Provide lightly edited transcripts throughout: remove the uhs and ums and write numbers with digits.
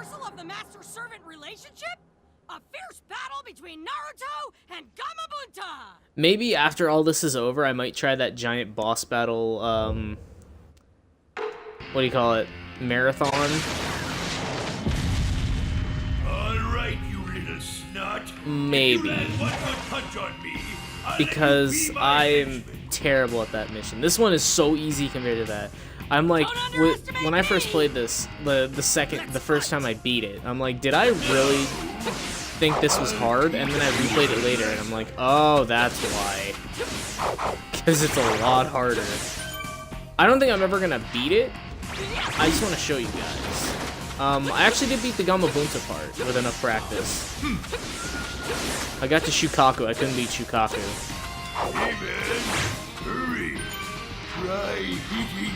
reversal of the master-servant relationship? A fierce battle between Naruto and Gamabunta! Maybe after all this is over, I might try that giant boss battle, what do you call it? Marathon? Alright, you little snot. Maybe. Because I'm terrible at that mission. This one is so easy compared to that. I'm like, when I first played this, the first time I beat it, I'm like, did I really think this was hard? And then I replayed it later, and I'm like, oh, that's why. Because it's a lot harder. I don't think I'm ever gonna beat it. I just want to show you guys. I actually did beat the Gamabunta part with enough practice. I got to Shukaku. I couldn't beat Shukaku. Hey man, hurry. Try hitting me.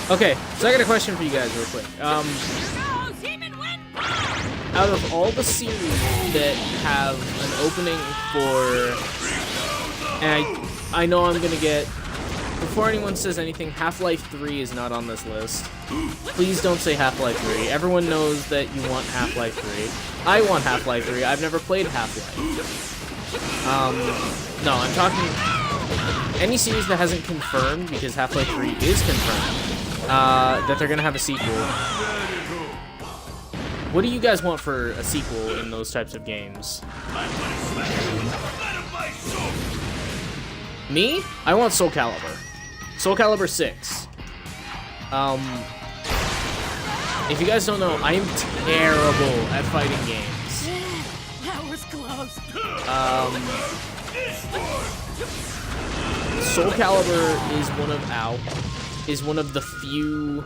Okay, so I got a question for you guys real quick. Out of all the series that have an opening for... And I know I'm gonna get... Before anyone says anything, Half-Life 3 is not on this list. Please don't say Half-Life 3. Everyone knows that you want Half-Life 3. I want Half-Life 3. I've never played Half-Life. No, I'm talking... Any series that hasn't confirmed, because Half-Life 3 is confirmed, that they're gonna have a sequel. What do you guys want for a sequel in those types of games? Me? I want Soul Calibur. Soul Calibur 6. If you guys don't know, I am terrible at fighting games. That was close. Soul Calibur is one of the few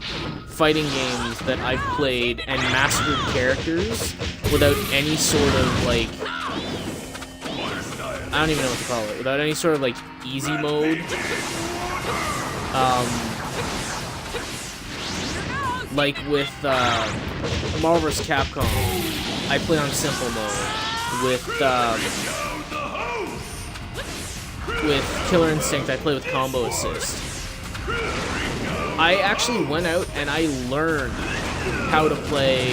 fighting games that I've played and mastered characters without any sort of, like, I don't even know what to call it, without any sort of, like, easy mode. Like with Marvel vs. Capcom, I play on simple mode. With Killer Instinct, I play with combo assist. I actually went out and I learned how to play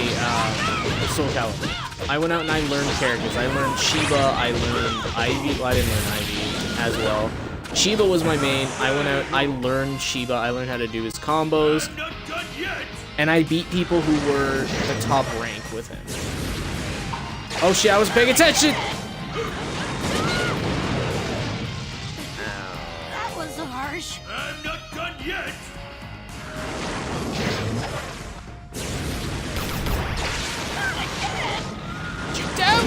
Soul Calibur. I went out and I learned characters. I learned Shiba, I learned Ivy. Well, I didn't learn Ivy as well. Shiba was my main. I went out, I learned Shiba. I learned how to do his combos. And I beat people who were the top rank with him. Oh shit, I was paying attention! That was harsh. I'm not done yet. Shoot down!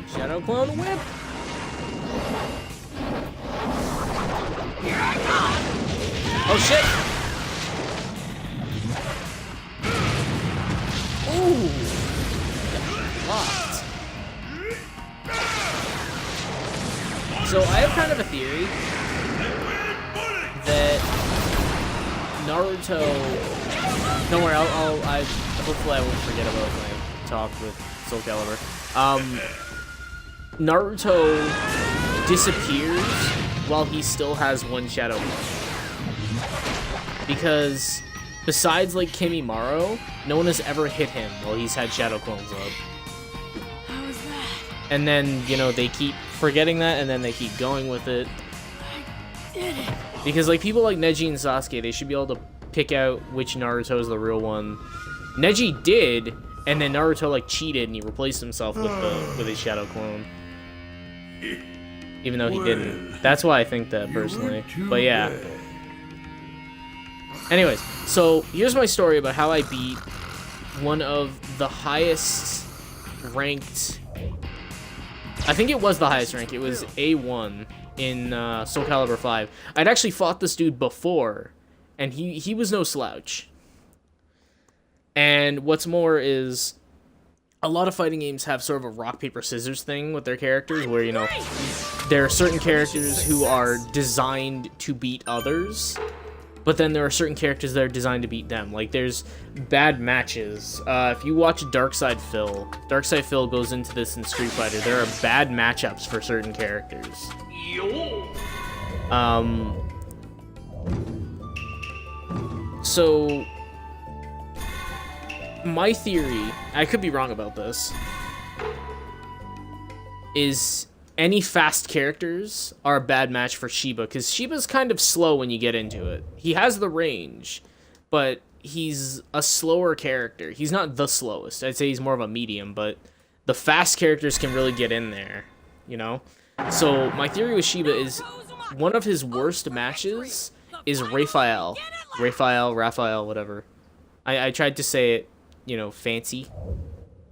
Shadow Clone Whip! Here I come. Oh shit! Ooh! Locked. So I have kind of a theory that Naruto. Don't worry, hopefully I won't forget about my talk with Soul Calibur. Naruto disappears while he still has one Shadow Clone. Because besides like Kimimaro, no one has ever hit him while he's had Shadow Clones up. How was that? And then, you know, they keep forgetting that, and then they keep going with it. I did it. Because, like, people like Neji and Sasuke, they should be able to pick out which Naruto is the real one. Neji did, and then Naruto, like, cheated, and he replaced himself with his Shadow Clone. Even though he didn't. That's why I think that, personally. But, yeah. Anyways, so, here's my story about how I beat one of the highest ranked... I think it was the highest rank. It was A1 in Soul Calibur 5. I'd actually fought this dude before, and he was no slouch. And what's more is a lot of fighting games have sort of a rock, paper, scissors thing with their characters where, you know, there are certain characters who are designed to beat others, but then there are certain characters that are designed to beat them. Like, there's bad matches. If you watch Darkside Phil goes into this in Street Fighter. There are bad matchups for certain characters. So, my theory, I could be wrong about this, is any fast characters are a bad match for Shiba, because Shiba's kind of slow when you get into it. He has the range, but he's a slower character. He's not the slowest. I'd say he's more of a medium, but the fast characters can really get in there, you know? So my theory with Shiba is one of his worst matches is Raphael, whatever. I tried to say it, you know, fancy,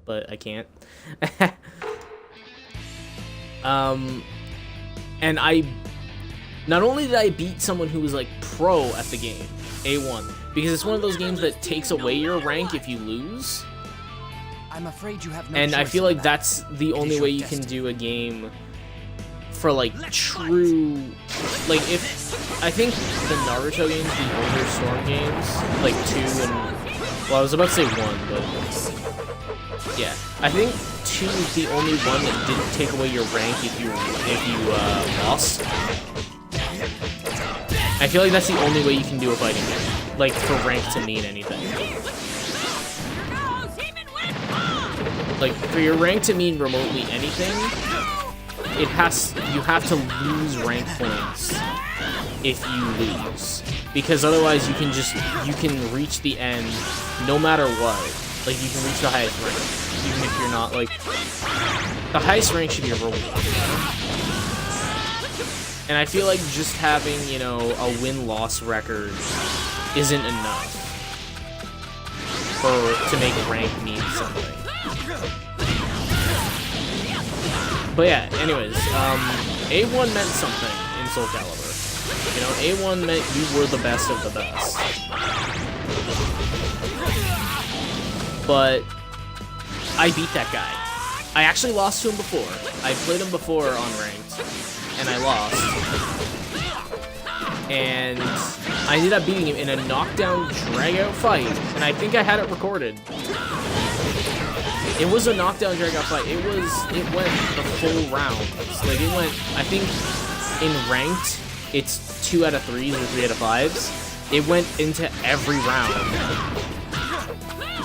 but I can't. And not only did I beat someone who was like pro at the game, A1, because it's one of those games that takes away your rank if you lose. I'm afraid you have no and I choice feel in like that. that's the only way you can do a game for like true, like if, I think the Naruto games, the older Storm games, like 2 and, well I was about to say 1, but yeah, I think 2 is the only one that didn't take away your rank if you lost. I feel like that's the only way you can do a fighting game, like for rank to mean anything. Like for your rank to mean remotely anything, you have to lose rank points if you lose, because otherwise you can reach the end no matter what. Like you can reach the highest rank, even if you're not like, the highest rank should be a reward. And I feel like just having, you know, a win-loss record isn't enough to make rank mean something. But yeah, anyways, A1 meant something in Soul Calibur. You know, A1 meant you were the best of the best. But I beat that guy. I actually lost to him before. I played him before on ranked, and I lost. And I ended up beating him in a knockdown drag-out fight, and I think I had it recorded. It was a knockdown drag-out fight. It went the full round. Like it went, I think in ranked, it's 2 out of 3s or 3 out of 5s. It went into every round.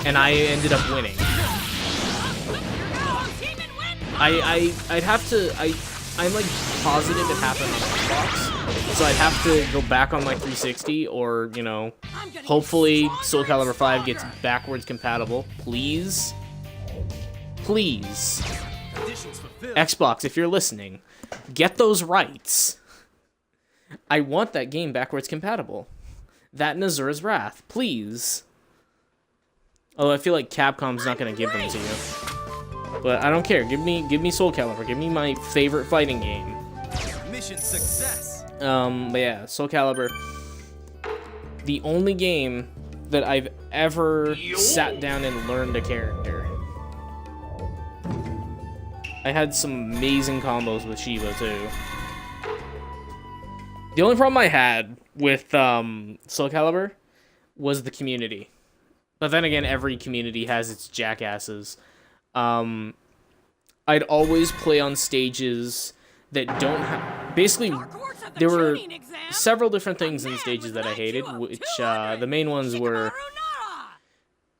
And I ended up winning. I'm like positive it happened on Xbox, so I'd have to go back on my 360, or, you know, hopefully Soul Calibur 5 gets backwards compatible. Please. Please. Xbox, if you're listening, get those rights. I want that game backwards compatible. That and Azura's Wrath, please. Although I feel like Capcom's not gonna give them to you. But I don't care. Give me Soul Calibur. Give me my favorite fighting game. Mission success. But yeah, Soul Calibur. The only game that I've ever sat down and learned a character. I had some amazing combos with Shiba too. The only problem I had with Soul Calibur was the community. But then again, every community has its jackasses. I'd always play on stages that don't have... Basically, there were several different things in stages that I hated, which the main ones were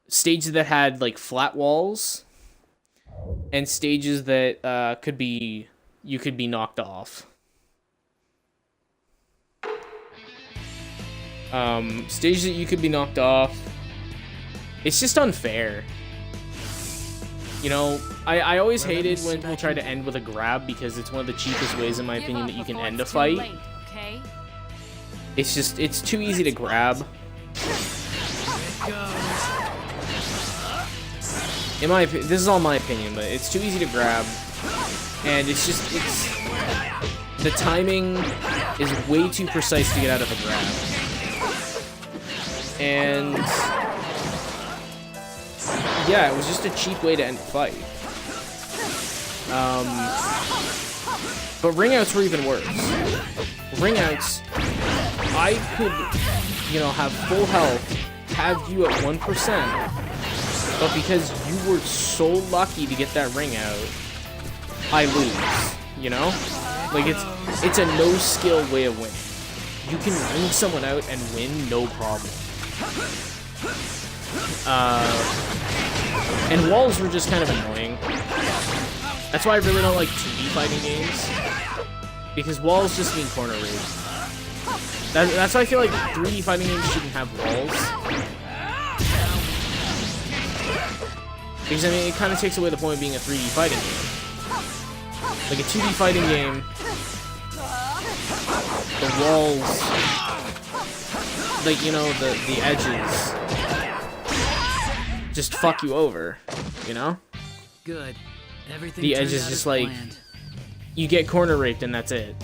stages that had like flat walls, and stages that you could be knocked off. Stages that you could be knocked off. It's just unfair. You know, I always hated when people try to end with a grab, because it's one of the cheapest ways, in my opinion, that you can end a fight. It's just, it's too easy to grab. This is all my opinion, but it's too easy to grab. And it's just, the timing is way too precise to get out of a grab. And yeah, it was just a cheap way to end the fight. But ring outs were even worse. Ring outs, I could, you know, have full health, have you at 1%, but because you were so lucky to get that ring out, I lose, you know? Like, it's a no-skill way of winning. You can ring someone out and win, no problem. And walls were just kind of annoying. That's why I really don't like 2D fighting games. Because walls just mean corner raid. That's why I feel like 3D fighting games shouldn't have walls. Because, I mean, it kind of takes away the point of being a 3D fighting game. Like, a 2D fighting game, the walls, like, you know, the edges just fuck you over, you know? Good. Everything The turned edges out just as like, planned. you get corner raped and that's it.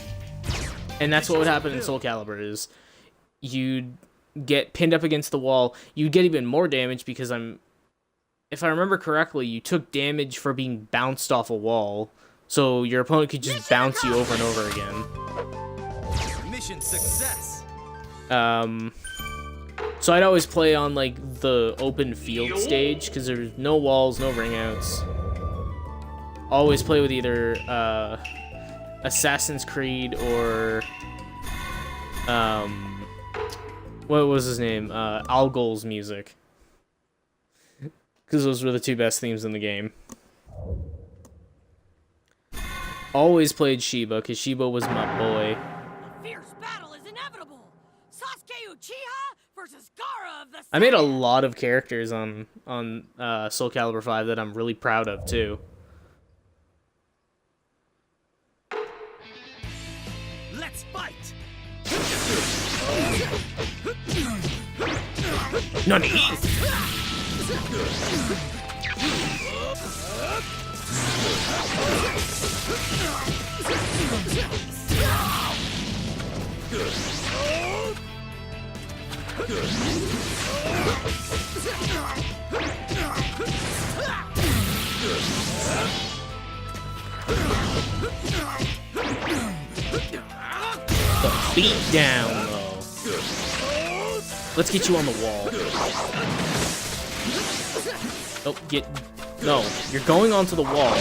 And that's what would happen in Soul Calibur is you'd get pinned up against the wall. You'd get even more damage because if I remember correctly, you took damage for being bounced off a wall. So your opponent could just bounce you over and over again. Mission success. So I'd always play on like the open field stage because there's no walls, no ring outs. Always play with either Assassin's Creed or what was his name? Algol's music. Because those were the two best themes in the game. Always played Shiba, because Shiba was my boy. A fierce battle is inevitable. Sasuke Uchiha versus Gaara of the I made a lot of characters on Soul Calibur 5 that I'm really proud of, too. Let's fight. Nani? The beat down, though. Let's get you on the wall. Oh, no, you're going onto the wall.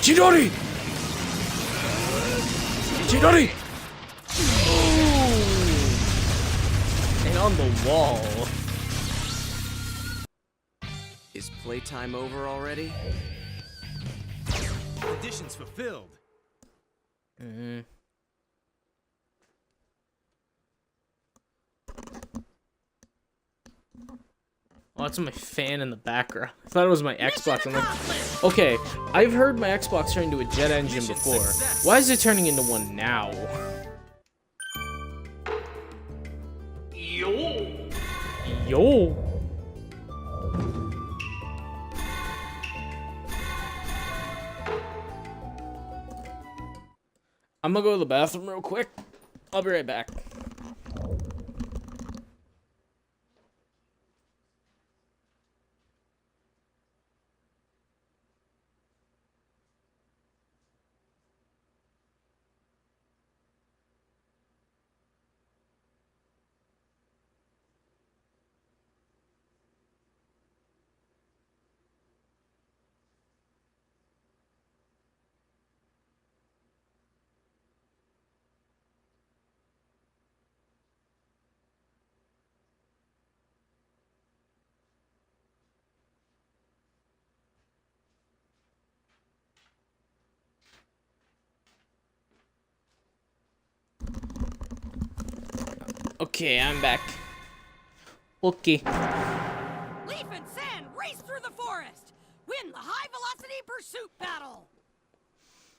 Chidori! Chidori! Ooh. And on the wall. Is playtime over already? Conditions fulfilled. Oh, that's my fan in the background. I thought it was my Xbox. I'm like, okay, I've heard my Xbox turn into a jet engine before. Why is it turning into one now? Yo! I'm gonna go to the bathroom real quick. I'll be right back. Okay, I'm back. Okay.